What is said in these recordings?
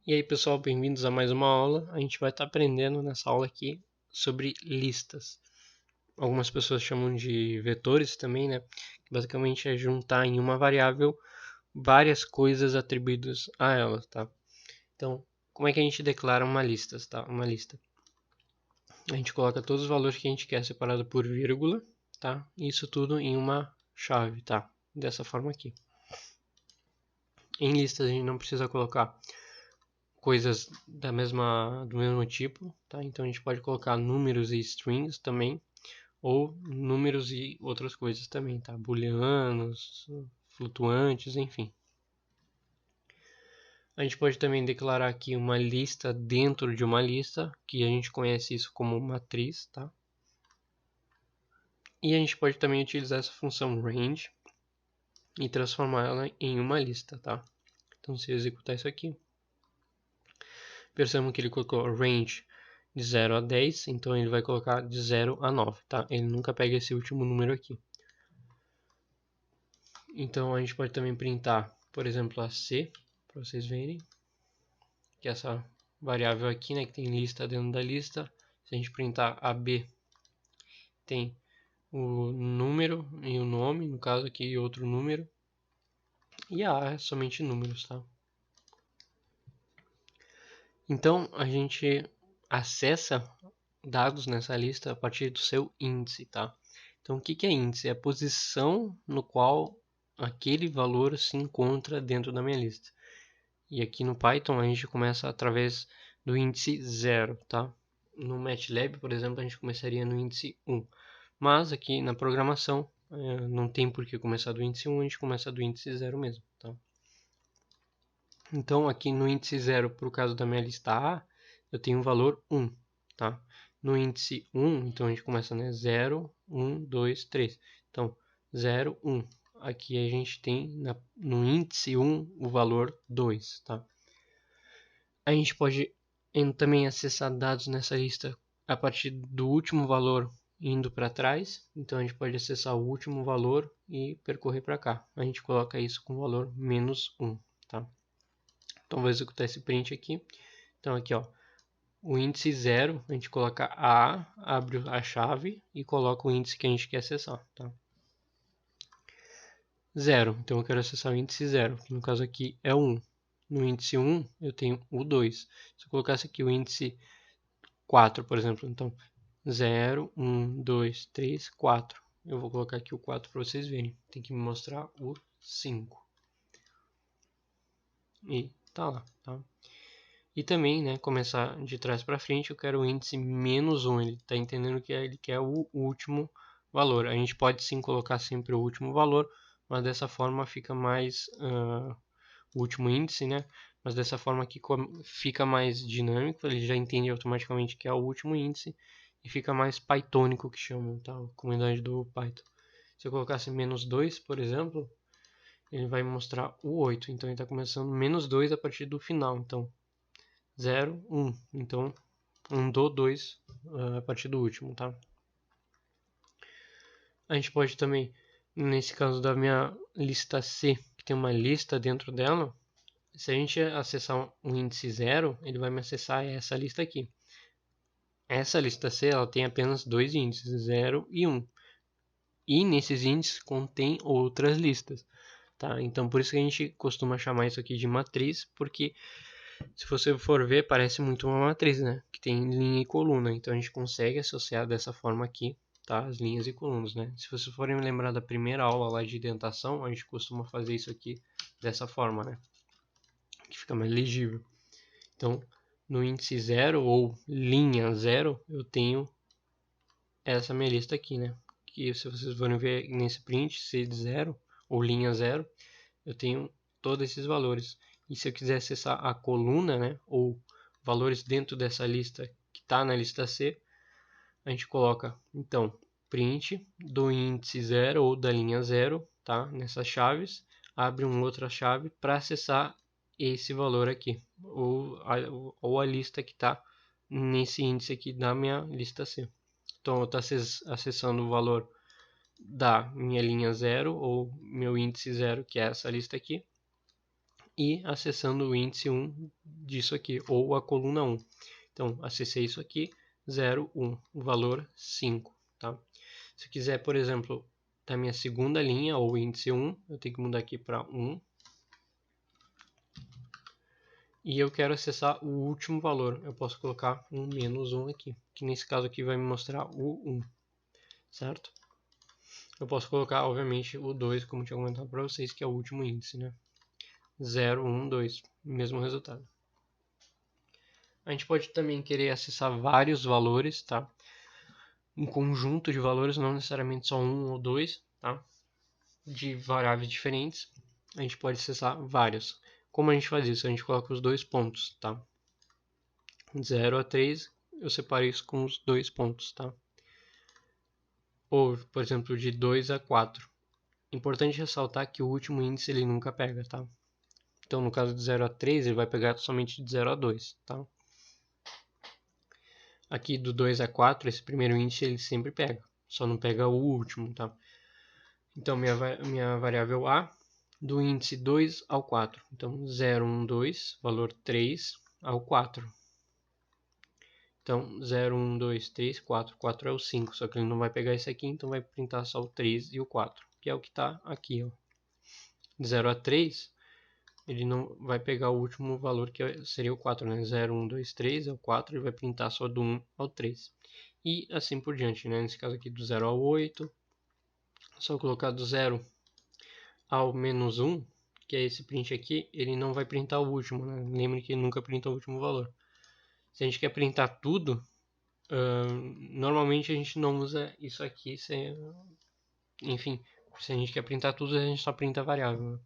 E aí pessoal, bem-vindos a mais uma aula. A gente vai estar aprendendo nessa aula aqui sobre listas. Algumas pessoas chamam de vetores também, né? Que basicamente é juntar em uma variável várias coisas atribuídas a ela, tá? Então, como é que a gente declara uma lista, tá? Uma lista. A gente coloca todos os valores que a gente quer separado por vírgula, tá? Isso tudo em uma chave, tá? Dessa forma aqui. Em listas a gente não precisa colocar coisas do mesmo tipo, tá? Então a gente pode colocar números e strings também, ou números e outras coisas também, tá? Booleanos, flutuantes, enfim. A gente pode também declarar aqui uma lista dentro de uma lista, que a gente conhece isso como matriz, tá? E a gente pode também utilizar essa função range e transformar ela em uma lista, tá? Então se eu executar isso aqui, percebam que ele colocou range de 0 a 10, então ele vai colocar de 0 a 9, tá? Ele nunca pega esse último número aqui. Então a gente pode também printar, por exemplo, a C, para vocês verem, que é essa variável aqui, né, que tem lista dentro da lista. Se a gente printar a B, tem o número e o nome, no caso aqui outro número, e a A é somente números, tá? Então a gente acessa dados nessa lista a partir do seu índice, tá? Então o que é índice? É a posição no qual aquele valor se encontra dentro da minha lista. E aqui no Python a gente começa através do índice 0, tá? No MATLAB, por exemplo, a gente começaria no índice 1. Mas aqui na programação não tem por que começar do índice 1, a gente começa do índice 0 mesmo, tá? Então aqui no índice 0, por caso da minha lista A, eu tenho o valor 1, tá? No índice 1, então a gente começa, né? 0, 1, 2, 3. Então, 0, 1. Aqui a gente tem no índice 1 o valor 2, tá? A gente pode também acessar dados nessa lista a partir do último valor indo para trás. Então a gente pode acessar o último valor e percorrer para cá. A gente coloca isso com o valor menos 1, tá? Então vou executar esse print aqui. Então aqui, ó, o índice 0, a gente coloca A, abre a chave e coloca o índice que a gente quer acessar, tá? 0, então eu quero acessar o índice 0, que no caso aqui é o 1. No índice 1 eu tenho o 2. Se eu colocasse aqui o índice 4, por exemplo, então 0, 1, 2, 3, 4. Eu vou colocar aqui o 4 para vocês verem. Tem que me mostrar o 5. E tá lá, tá? E também, né, começar de trás para frente, eu quero o índice menos 1. Ele está entendendo que ele quer o último valor. A gente pode sim colocar sempre o último valor, mas dessa forma fica mais o último índice, né? Mas dessa forma aqui fica mais dinâmico, ele já entende automaticamente que é o último índice e fica mais pythonico, que chamam, tá? A comunidade do Python. Se eu colocasse menos 2, por exemplo, ele vai mostrar o 8. Então ele está começando menos 2 a partir do final. Então 0, 1. Então 1 do 2 a partir do último, tá? A gente pode também, nesse caso da minha lista C, que tem uma lista dentro dela, se a gente acessar um índice 0, ele vai me acessar essa lista aqui. Essa lista C ela tem apenas dois índices, 0 e 1. E nesses índices contém outras listas. Tá? Então por isso que a gente costuma chamar isso aqui de matriz, porque se você for ver, parece muito uma matriz, né? Que tem linha e coluna. Então a gente consegue associar dessa forma aqui, tá? As linhas e colunas, né? Se vocês forem lembrar da primeira aula lá de indentação, a gente costuma fazer isso aqui dessa forma, né? Que fica mais legível. Então, no índice 0 ou linha 0, eu tenho essa minha lista aqui, né? Que se vocês forem ver nesse print, se de 0 ou linha 0, eu tenho todos esses valores. E se eu quiser acessar a coluna, né, ou valores dentro dessa lista que está na lista C, a gente coloca, então, print do índice 0 ou da linha 0, tá? Nessas chaves, abre uma outra chave para acessar esse valor aqui, ou a lista que está nesse índice aqui da minha lista C. Então, eu estou acessando o valor da minha linha 0 ou meu índice 0, que é essa lista aqui, e acessando o índice 1 disso aqui, ou a coluna 1. Então, acessei isso aqui, 0, 1, o valor 5, tá? Se eu quiser, por exemplo, da minha segunda linha, ou índice 1, eu tenho que mudar aqui para 1. E eu quero acessar o último valor, eu posso colocar um menos 1 aqui, que nesse caso aqui vai me mostrar o 1, certo? Eu posso colocar, obviamente, o 2, como eu tinha comentado para vocês, que é o último índice, né? 0, 1, 2, mesmo resultado. A gente pode também querer acessar vários valores, tá? Um conjunto de valores, não necessariamente só um ou dois, tá? De variáveis diferentes. A gente pode acessar vários. Como a gente faz isso? A gente coloca os dois pontos, tá? 0 a 3, eu separo isso com os dois pontos, tá? Ou, por exemplo, de 2 a 4. Importante ressaltar que o último índice ele nunca pega, tá? Então, no caso de 0 a 3, ele vai pegar somente de 0 a 2, tá? Aqui do 2 a 4, esse primeiro índice ele sempre pega, só não pega o último, tá? Então, minha variável A, do índice 2 ao 4. Então, 0, 1, 2, valor 3 ao 4. Então, 0, 1, 2, 3, 4. 4 é o 5, só que ele não vai pegar esse aqui, então vai printar só o 3 e o 4, que é o que está aqui, ó. De 0 a 3, ele não vai pegar o último valor, que seria o 4, né? 0, 1, 2, 3 é o 4, ele vai printar só do 1 ao 3. E assim por diante, né? Nesse caso aqui do 0 ao 8, só colocar do 0 ao menos 1, que é esse print aqui, ele não vai printar o último, né? Lembre que ele nunca printa o último valor. Se a gente quer printar tudo, normalmente a gente não usa isso aqui, enfim, se a gente quer printar tudo, a gente só printa a variável, né?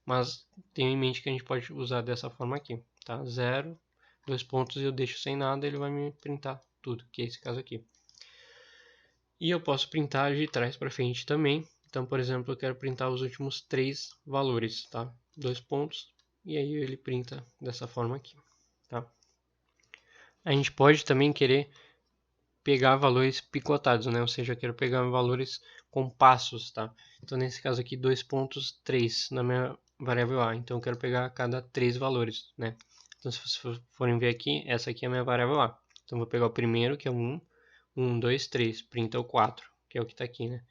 Mas tenha em mente que a gente pode usar dessa forma aqui, tá? 0, 2 pontos e eu deixo sem nada, ele vai me printar tudo, que é esse caso aqui. E eu posso printar de trás para frente também. Então, por exemplo, eu quero printar os últimos 3 valores, tá? 2 pontos, e aí ele printa dessa forma aqui, tá? A gente pode também querer pegar valores picotados, né? Ou seja, eu quero pegar valores com passos, tá? Então, nesse caso aqui, 2 pontos, 3 na minha variável A. Então, eu quero pegar cada 3 valores, né? Então, se vocês forem ver aqui, essa aqui é a minha variável A. Então, vou pegar o primeiro, que é 1, 1, 2, 3, printa o 4, que é o que está aqui, né?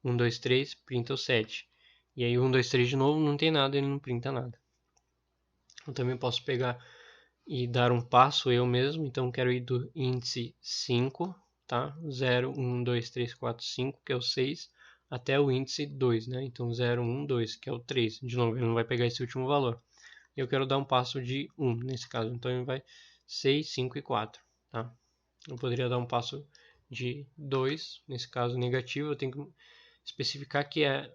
1, 2, 3, printa o 7. E aí 1, 2, 3 de novo, não tem nada, ele não printa nada. Eu também posso pegar e dar um passo eu mesmo, então quero ir do índice 5, tá? 0, 1, 2, 3, 4, 5, que é o 6, até o índice 2, né? Então 0, 1, 2, que é o 3. De novo, ele não vai pegar esse último valor. Eu quero dar um passo de 1 nesse caso, então ele vai 6, 5 e 4, tá? Eu poderia dar um passo de 2, nesse caso negativo, eu tenho que especificar que é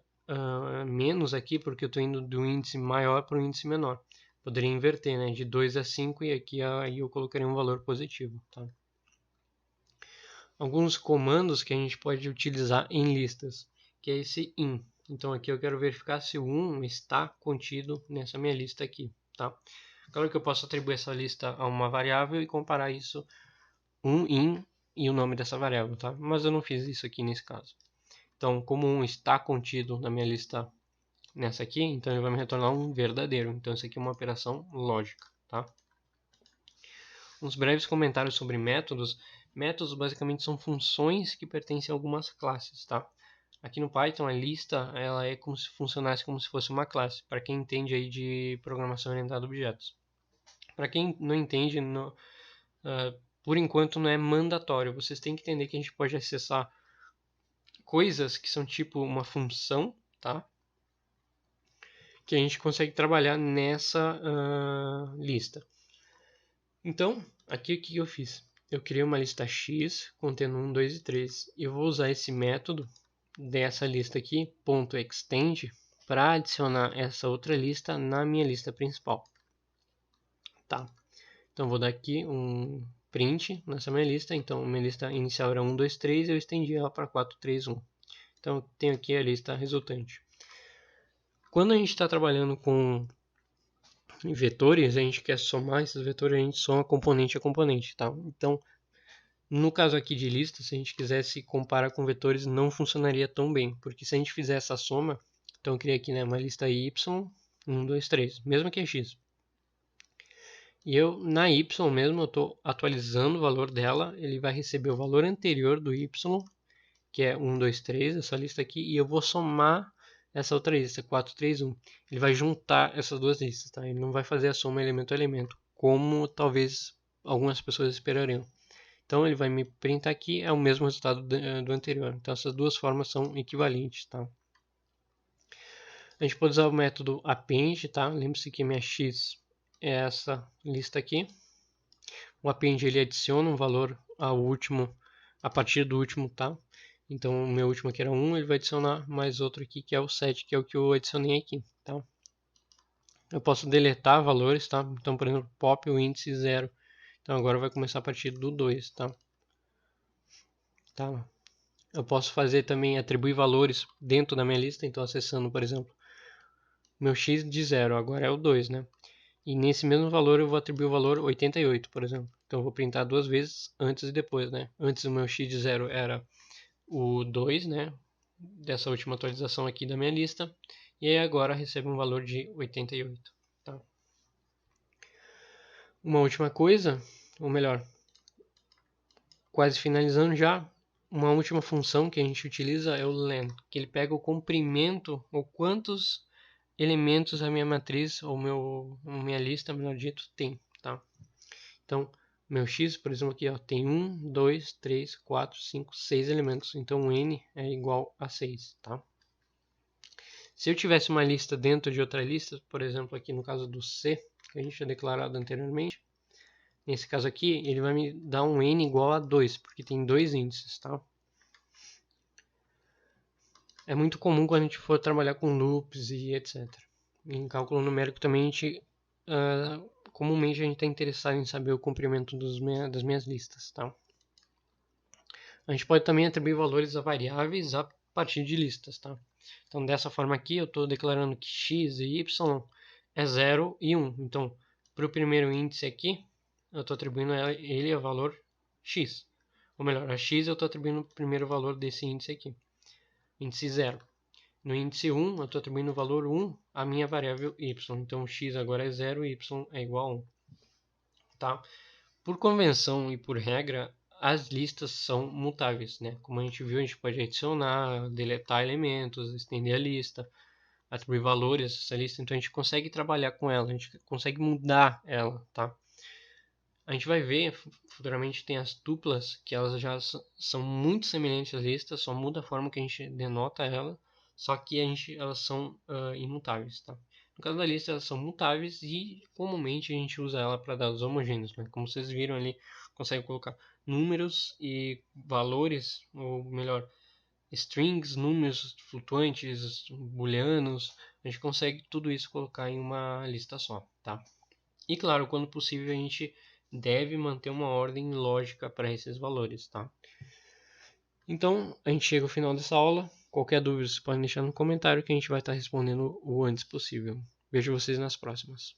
menos aqui, porque eu estou indo do índice maior para o índice menor. Poderia inverter, né? De 2 a 5 e aqui aí eu colocaria um valor positivo, tá? Alguns comandos que a gente pode utilizar em listas, que é esse in. Então aqui eu quero verificar se o 1 está contido nessa minha lista aqui, tá? Claro que eu posso atribuir essa lista a uma variável e comparar isso, um in e o nome dessa variável, tá? Mas eu não fiz isso aqui nesse caso. Então, como 1 está contido na minha lista nessa aqui, então ele vai me retornar um verdadeiro. Então, isso aqui é uma operação lógica, tá? Uns breves comentários sobre métodos. Métodos basicamente são funções que pertencem a algumas classes, tá? Aqui no Python, a lista ela é como se funcionasse como se fosse uma classe, para quem entende aí de programação orientada a objetos. Para quem não entende, por enquanto não é mandatório. Vocês têm que entender que a gente pode acessar coisas que são tipo uma função, tá? Que a gente consegue trabalhar nessa lista. Então, aqui o que eu fiz? Eu criei uma lista X contendo 1, 2 e 3. E eu vou usar esse método dessa lista aqui, .extend, para adicionar essa outra lista na minha lista principal. Tá. Então, vou dar aqui um print nessa minha lista. Então, minha lista inicial era 1, 2, 3, eu estendi ela para 4, 3, 1. Então, eu tenho aqui a lista resultante. Quando a gente está trabalhando com vetores, a gente quer somar esses vetores, a gente soma componente a componente, tá? Então, no caso aqui de lista, se a gente quisesse comparar com vetores, não funcionaria tão bem, porque se a gente fizer essa soma, então eu criei aqui, né, uma lista y 1, 2, 3, mesmo que é x. E eu, na y mesmo, eu estou atualizando o valor dela, ele vai receber o valor anterior do y, que é 1, 2, 3, essa lista aqui, e eu vou somar essa outra lista, 4, 3, 1. Ele vai juntar essas duas listas, tá? Ele não vai fazer a soma elemento a elemento, como talvez algumas pessoas esperariam. Então ele vai me printar aqui, é o mesmo resultado do anterior. Então essas duas formas são equivalentes, tá? A gente pode usar o método append, tá? Lembre-se que minha x é essa lista aqui. O append ele adiciona um valor ao último, a partir do último, tá? Então o meu último aqui era 1, ele vai adicionar mais outro aqui que é o 7, que é o que eu adicionei aqui, tá? Eu posso deletar valores, tá? Então, por exemplo, pop o índice 0. Então agora vai começar a partir do 2, tá? Tá? Eu posso fazer também, atribuir valores dentro da minha lista, então acessando, por exemplo, meu x de 0, agora é o 2, né? E nesse mesmo valor eu vou atribuir o valor 88, por exemplo. Então eu vou printar duas vezes, antes e depois, né? Antes o meu x de 0 era o 2, né? Dessa última atualização aqui da minha lista. E aí agora recebe um valor de 88, tá? Uma última coisa, ou melhor, quase finalizando já, uma última função que a gente utiliza é o len, que ele pega o comprimento, ou quantos elementos a minha matriz, ou minha lista, melhor dito, tem, tá? Então, meu x, por exemplo, aqui ó, tem 1, 2, 3, 4, 5, 6 elementos. Então, o n é igual a 6, tá? Se eu tivesse uma lista dentro de outra lista, por exemplo, aqui no caso do C, que a gente tinha declarado anteriormente, nesse caso aqui, ele vai me dar um n igual a 2, porque tem dois índices, tá? É muito comum quando a gente for trabalhar com loops e etc. Em cálculo numérico também a gente, comumente a gente está interessado em saber o comprimento das minhas listas, tá? A gente pode também atribuir valores a variáveis a partir de listas, tá? Então dessa forma aqui eu estou declarando que x e y é 0 e 1. Então para o primeiro índice aqui eu estou atribuindo a ele a valor x. Ou melhor, a x eu estou atribuindo o primeiro valor desse índice aqui. Índice 0. No índice 1, eu estou atribuindo o valor 1 à minha variável y. Então, x agora é 0 e y é igual a 1. Tá? Por convenção e por regra, as listas são mutáveis. Né? Como a gente viu, a gente pode adicionar, deletar elementos, estender a lista, atribuir valores a essa lista. Então, a gente consegue trabalhar com ela, a gente consegue mudar ela. Tá? A gente vai ver, futuramente tem as tuplas, que elas já são muito semelhantes às listas, só muda a forma que a gente denota ela, só que elas são imutáveis, tá? No caso da lista, elas são mutáveis e comumente a gente usa ela para dados homogêneos, né? Como vocês viram ali, consegue colocar números e valores, ou melhor, strings, números flutuantes, booleanos, a gente consegue tudo isso colocar em uma lista só, tá? E claro, quando possível, a gente deve manter uma ordem lógica para esses valores, tá? Então, a gente chega ao final dessa aula. Qualquer dúvida, você pode deixar no comentário que a gente vai estar respondendo o antes possível. Vejo vocês nas próximas.